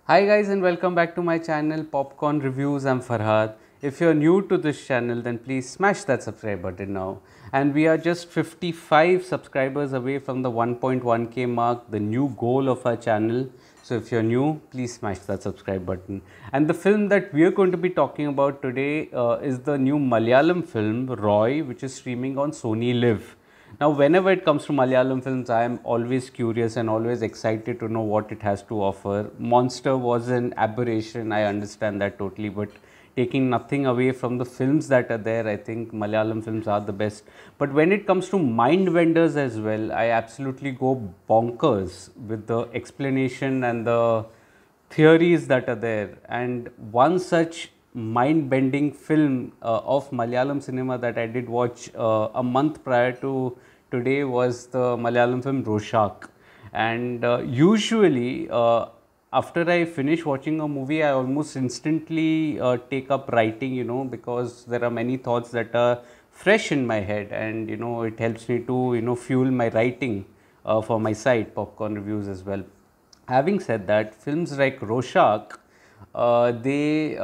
Hi guys and welcome back to my channel Popcorn Reviews. I'm Farhad. If you're new to this channel then please smash that subscribe button now. And we are just 55 subscribers away from the 1.1k mark, the new goal of our channel. So if you're new, please smash that subscribe button. And the film that we are going to be talking about today is the new Malayalam film Roy, which is streaming on Sony Live. Now, whenever it comes to Malayalam films, I am always curious and always excited to know what it has to offer. Monster was an aberration, I understand that totally, but taking nothing away from the films that are there, I think Malayalam films are the best. But when it comes to Mindbenders as well, I absolutely go bonkers with the explanation and the theories that are there. And one such mind-bending film of Malayalam cinema that I did watch a month prior to today was the Malayalam film Roshak. And usually after I finish watching a movie, I almost instantly take up writing, because there are many thoughts that are fresh in my head, and it helps me to fuel my writing for my site Popcorn Reviews as well. Having said that, films like Roshak, they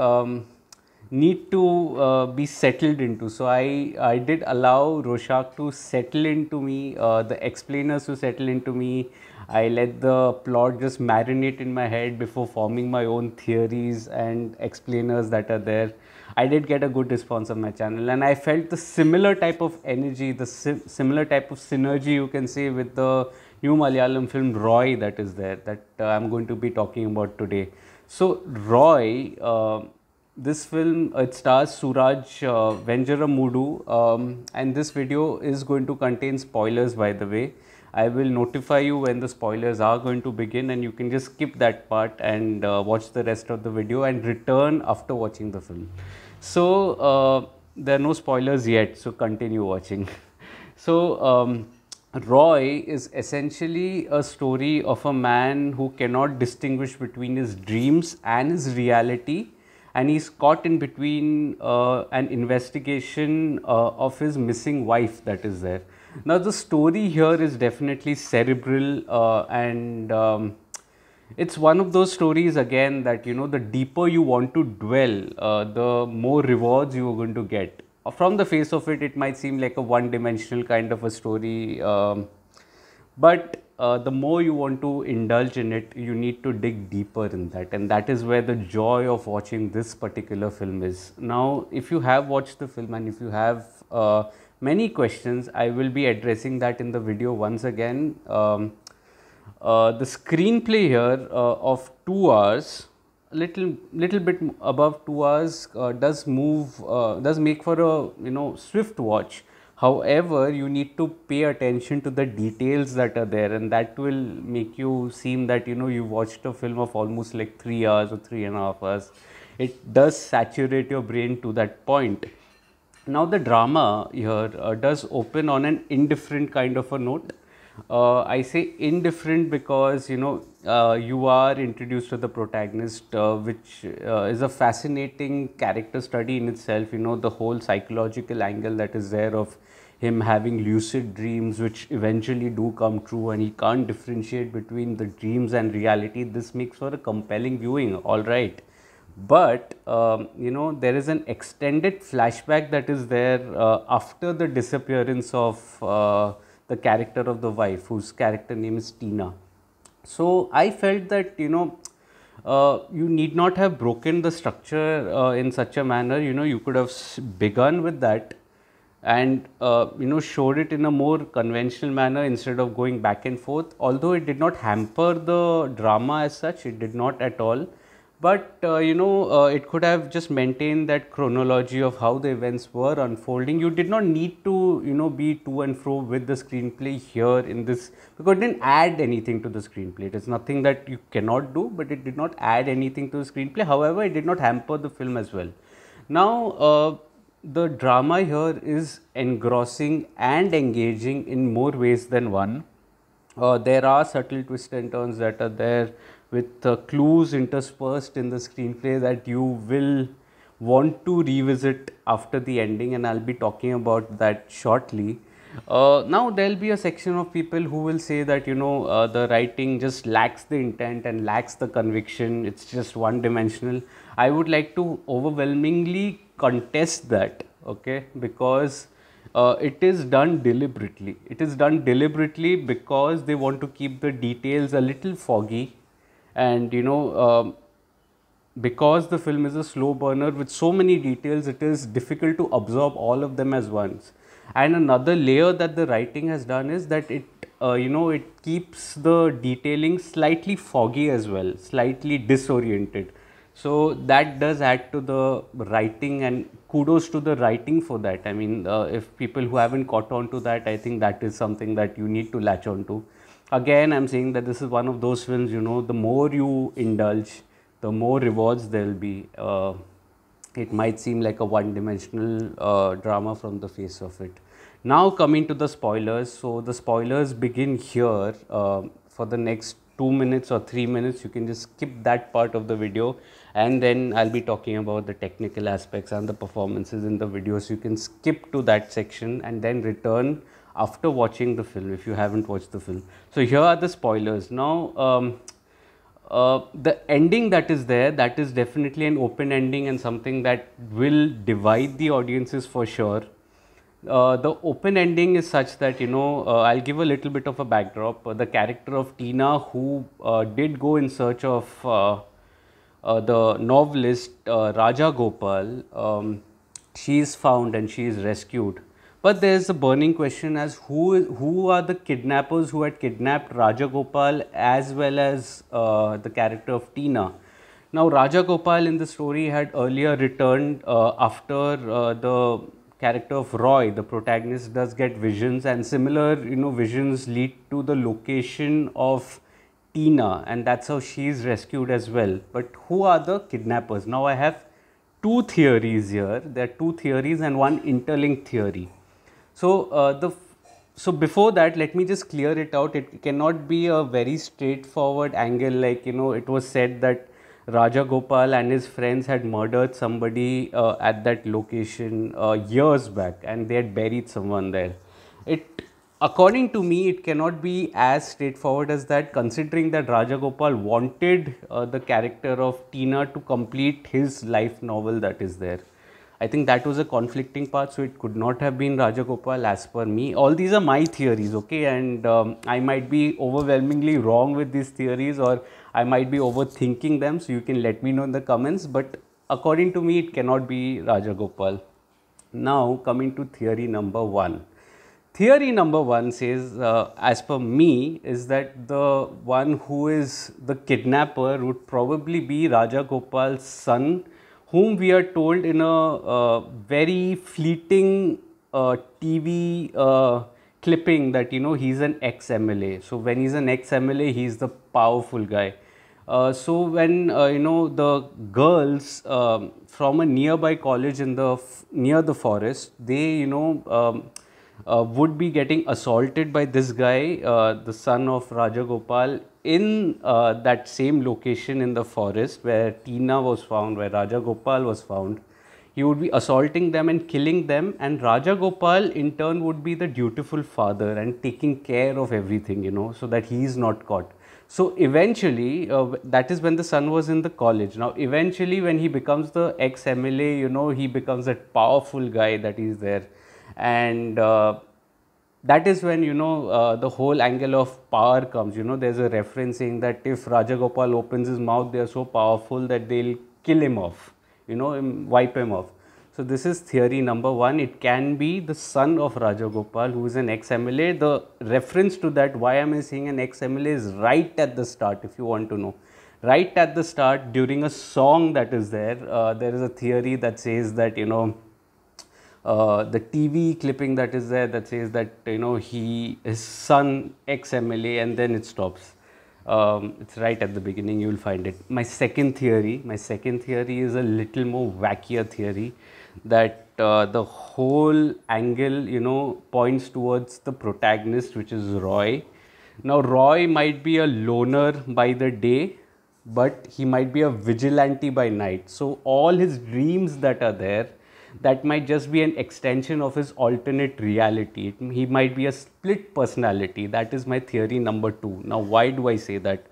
need to be settled into. So I did allow Roshak to settle into me, the explainers to settle into me. I let the plot just marinate in my head before forming my own theories and explainers that are there. I did get a good response on my channel, and I felt the similar type of energy, the similar type of synergy, you can say, with the new Malayalam film Roy that is there, that I'm going to be talking about today. So Roy, this film, it stars Suraj, Venjaramoodu, and this video is going to contain spoilers, by the way. I will notify you when the spoilers are going to begin, and you can just skip that part and watch the rest of the video and return after watching the film. So there are no spoilers yet, so continue watching. So Roy is essentially a story of a man who cannot distinguish between his dreams and his reality, and he's caught in between an investigation of his missing wife that is there. Now the story here is definitely cerebral, and it's one of those stories again that the deeper you want to dwell, the more rewards you are going to get. From the face of it, it might seem like a one-dimensional kind of a story, but the more you want to indulge in it, you need to dig deeper in that, and that is where the joy of watching this particular film is. Now, if you have watched the film and if you have many questions, I will be addressing that in the video once again. The screenplay here of 2 hours, little bit above 2 hours, does make for a swift watch. However, you need to pay attention to the details that are there, and that will make you seem that you watched a film of almost like 3 hours or 3.5 hours. It does saturate your brain to that point. Now the drama here does open on an indifferent kind of a note. I say indifferent because you are introduced to the protagonist, which is a fascinating character study in itself. The whole psychological angle that is there of him having lucid dreams which eventually do come true, and he can't differentiate between the dreams and reality. This makes for a compelling viewing, all right. But there is an extended flashback that is there after the disappearance of the character of the wife, whose character name is Tina. So I felt that you need not have broken the structure in such a manner. You could have begun with that and showed it in a more conventional manner instead of going back and forth. Although it did not hamper the drama as such, it did not at all. But it could have just maintained that chronology of how the events were unfolding. You did not need to be to and fro with the screenplay here in this, because it didn't add anything to the screenplay. It is nothing that you cannot do, but it did not add anything to the screenplay. However, it did not hamper the film as well. Now the drama here is engrossing and engaging in more ways than one. There are subtle twists and turns that are there, with clues interspersed in the screenplay that you will want to revisit after the ending, and I'll be talking about that shortly. Now there'll be a section of people who will say that the writing just lacks the intent and lacks the conviction. It's just one dimensional. I would like to overwhelmingly contest that, okay, because it is done deliberately. It is done deliberately because they want to keep the details a little foggy, and because the film is a slow burner with so many details, it is difficult to absorb all of them as once. And another layer that the writing has done is that it keeps the detailing slightly foggy as well, slightly disoriented. So that does add to the writing, and kudos to the writing for that. I mean, if people who haven't caught on to that, I think that is something that you need to latch on to. Again, I'm saying that this is one of those films, the more you indulge, the more rewards there will be. It might seem like a one-dimensional drama from the face of it. Now coming to the spoilers. So the spoilers begin here. For the next 2 minutes or 3 minutes, you can just skip that part of the video, and then I'll be talking about the technical aspects and the performances in the video. So you can skip to that section and then return after watching the film if you haven't watched the film. So here are the spoilers. Now the ending that is there, that is definitely an open ending and something that will divide the audiences for sure. The open ending is such that I'll give a little bit of a backdrop. The character of Tina, who did go in search of the novelist Raja Gopal, she is found and she is rescued. But there is a burning question as who are the kidnappers who had kidnapped Raja Gopal as well as the character of Tina. Now Raja Gopal in the story had earlier returned after the character of Roy, the protagonist, does get visions, and similar visions lead to the location of Tina, and that's how she is rescued as well. But who are the kidnappers? Now I have two theories here. There are two theories and one interlinked theory. So before that, let me just clear it out. It cannot be a very straightforward angle, like it was said that Raja Gopal and his friends had murdered somebody at that location years back, and they had buried someone there. According to me, it cannot be as straightforward as that, considering that Raja Gopal wanted the character of Tina to complete his life novel that is there. I think that was a conflicting part, so it could not have been Raja Gopal as per me. All these are my theories, okay, and I might be overwhelmingly wrong with these theories, or I might be overthinking them, so you can let me know in the comments, but according to me, it cannot be Raja Gopal. Now, coming to theory number one. Theory number one says, as per me, is that the one who is the kidnapper would probably be Raja Gopal's son, whom we are told in a very fleeting TV clipping that he's an ex-MLA. So when he's an ex-MLA, he's the powerful guy. So when the girls from a nearby college in the near the forest, they would be getting assaulted by this guy, the son of Raja Gopal, in that same location in the forest where Tina was found, where Raja Gopal was found. He would be assaulting them and killing them, and Raja Gopal in turn would be the dutiful father and taking care of everything, so that he is not caught. So eventually, that is when the son was in the college. Now eventually when he becomes the ex-MLA, he becomes that powerful guy that is there. And that is when the whole angle of power comes. There's a reference saying that if Raja Gopal opens his mouth, they are so powerful that they'll kill him off, wipe him off. So this is theory number one. It can be the son of Raja Gopal, who is an ex-MLA. The reference to that, why am I saying an ex-MLA, is right at the start, if you want to know. Right at the start, during a song that is there, there is a theory that says that the TV clipping that is there that says that his son ex-MLA, and then it stops. It's right at the beginning, you will find it. My second theory is a little more wackier theory, that the whole angle points towards the protagonist, which is Roy. Now Roy might be a loner by the day, but he might be a vigilante by night. So all his dreams that are there, that might just be an extension of his alternate reality. He might be a split personality. That is my theory number 2. Now, why do I say that?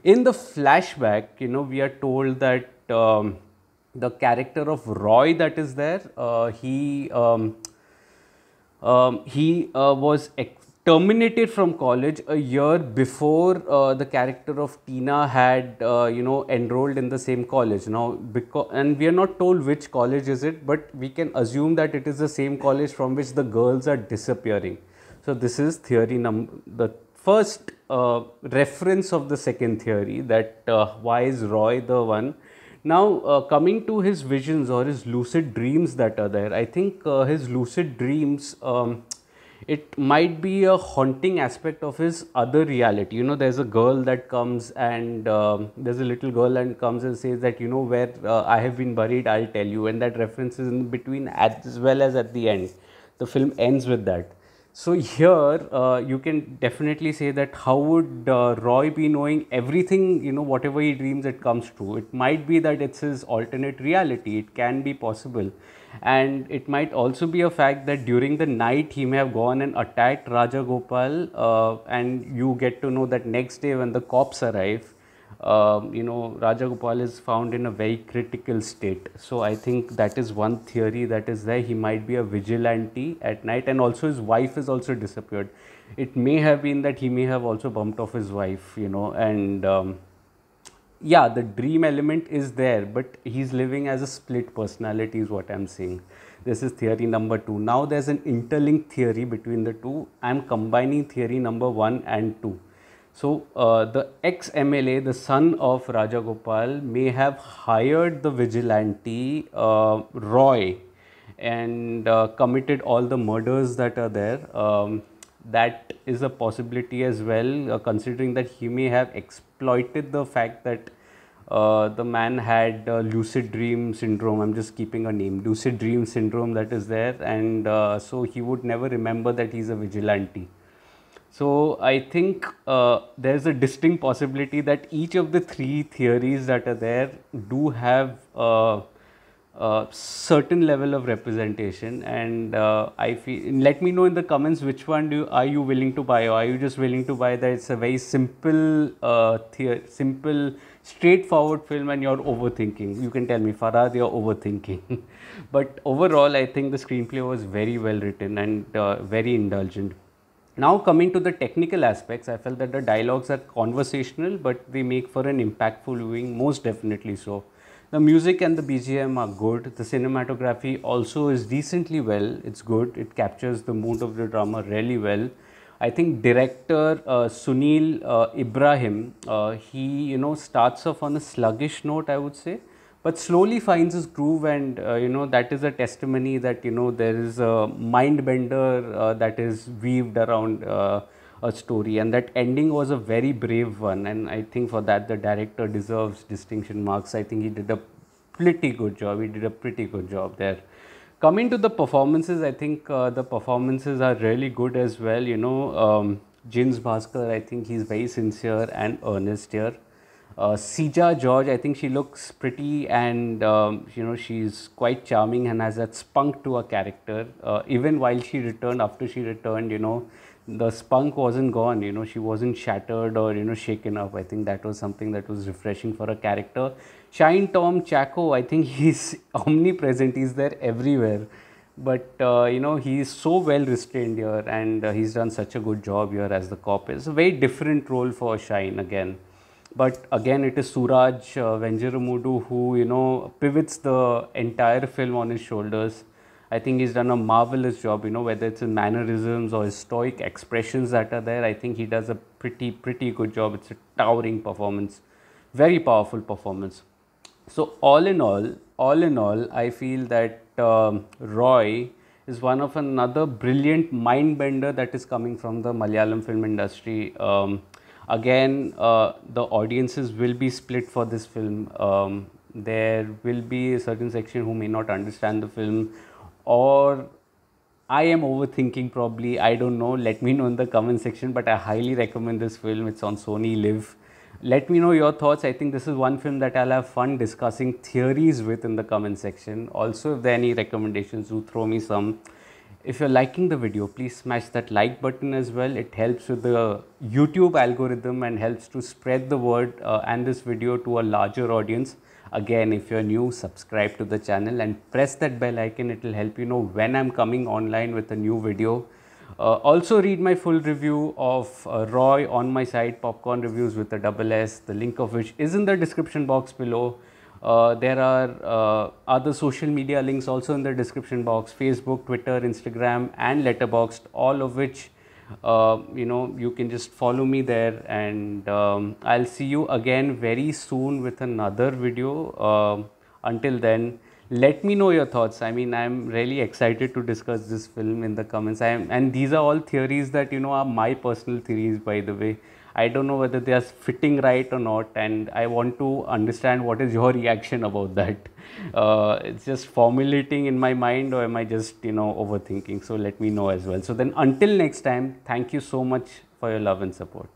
In the flashback, we are told that the character of Roy that is there, he was terminated from college a year before the character of Tina had enrolled in the same college. Now, and we are not told which college is it, but we can assume that it is the same college from which the girls are disappearing. So this is theory the first reference of the second theory, that why is Roy the one. Now, coming to his visions or his lucid dreams that are there, I think his lucid dreams, it might be a haunting aspect of his other reality. There's a girl that comes and there's a little girl and comes and says that, where I have been buried, I'll tell you. And that reference is in between as well as at the end. The film ends with that. So here you can definitely say that how would Roy be knowing everything, whatever he dreams it comes true. It might be that it's his alternate reality. It can be possible. And it might also be a fact that during the night he may have gone and attacked Raja Gopal, and you get to know that next day when the cops arrive, Raja Gopal is found in a very critical state. So I think that is one theory that is there. He might be a vigilante at night, and also his wife is also disappeared. It may have been that he may have also bumped off his wife, and yeah, the dream element is there, but he's living as a split personality is what I'm saying. This is theory number 2. Now there's an interlinked theory between the two. I'm combining theory number 1 and 2. So the ex-MLA, the son of Raja Gopal, may have hired the vigilante Roy and committed all the murders that are there. That is a possibility as well, considering that he may have exploited the fact that the man had lucid dream syndrome. I'm just keeping a name, lucid dream syndrome that is there, and so he would never remember that he's a vigilante. So I think there's a distinct possibility that each of the 3 theories that are there do have certain level of representation, and I feel, let me know in the comments which one are you willing to buy, or are you just willing to buy that it's a very simple simple straightforward film and you're overthinking. You can tell me, Farhad, you're overthinking. But overall I think the screenplay was very well written and very indulgent. Now coming to the technical aspects, I felt that the dialogues are conversational, but they make for an impactful viewing, most definitely so. The music and the BGM are good. The cinematography also is decently well. It's good. It captures the mood of the drama really well. I think director Sunil Ibrahim, he starts off on a sluggish note, I would say, but slowly finds his groove, and that is a testimony that there is a mind bender that is weaved around a story, and that ending was a very brave one, and I think for that the director deserves distinction marks. I think he did a pretty good job there. Coming to the performances, I think the performances are really good as well. Jins Bhaskar, I think he's very sincere and earnest here. Sija George, I think she looks pretty, and she's quite charming and has that spunk to her character. Even while she returned, after she returned, the spunk wasn't gone. She wasn't shattered or shaken up. I think that was something that was refreshing for a character. Shine Tom Chaco, I think he's omnipresent. He's there everywhere, but he's so well restrained here, and he's done such a good job here as the cop. It's a very different role for Shine again. But again, it is Suraj Venjaramoodu who, pivots the entire film on his shoulders. I think he's done a marvelous job, whether it's in mannerisms or his stoic expressions that are there. I think he does a pretty good job. It's a towering performance, very powerful performance. So all in all, I feel that Roy is one of another brilliant mind bender that is coming from the Malayalam film industry. Again, the audiences will be split for this film. There will be a certain section who may not understand the film, or I am overthinking probably, I don't know. Let me know in the comment section, but I highly recommend this film. It's on Sony Live. let me know your thoughts. I think this is one film that I'll have fun discussing theories with in the comment section. Also, if there are any recommendations, do throw me some. If you're liking the video, please smash that like button as well. It helps with the YouTube algorithm and helps to spread the word and this video to a larger audience. Again, if you're new, subscribe to the channel and press that bell icon. It will help you know when I'm coming online with a new video. Also read my full review of Roy on my site, Popcorn Reviews with a double S, the link of which is in the description box below. There are other social media links also in the description box: Facebook, Twitter, Instagram and Letterboxd, all of which you can just follow me there. And I'll see you again very soon with another video. Until then, let me know your thoughts. I mean, I'm really excited to discuss this film in the comments. And these are all theories that are my personal theories, by the way. I don't know whether they are fitting right or not, and I want to understand what is your reaction about that. It's just formulating in my mind, or am I just overthinking? So let me know as well. So then, until next time, thank you so much for your love and support.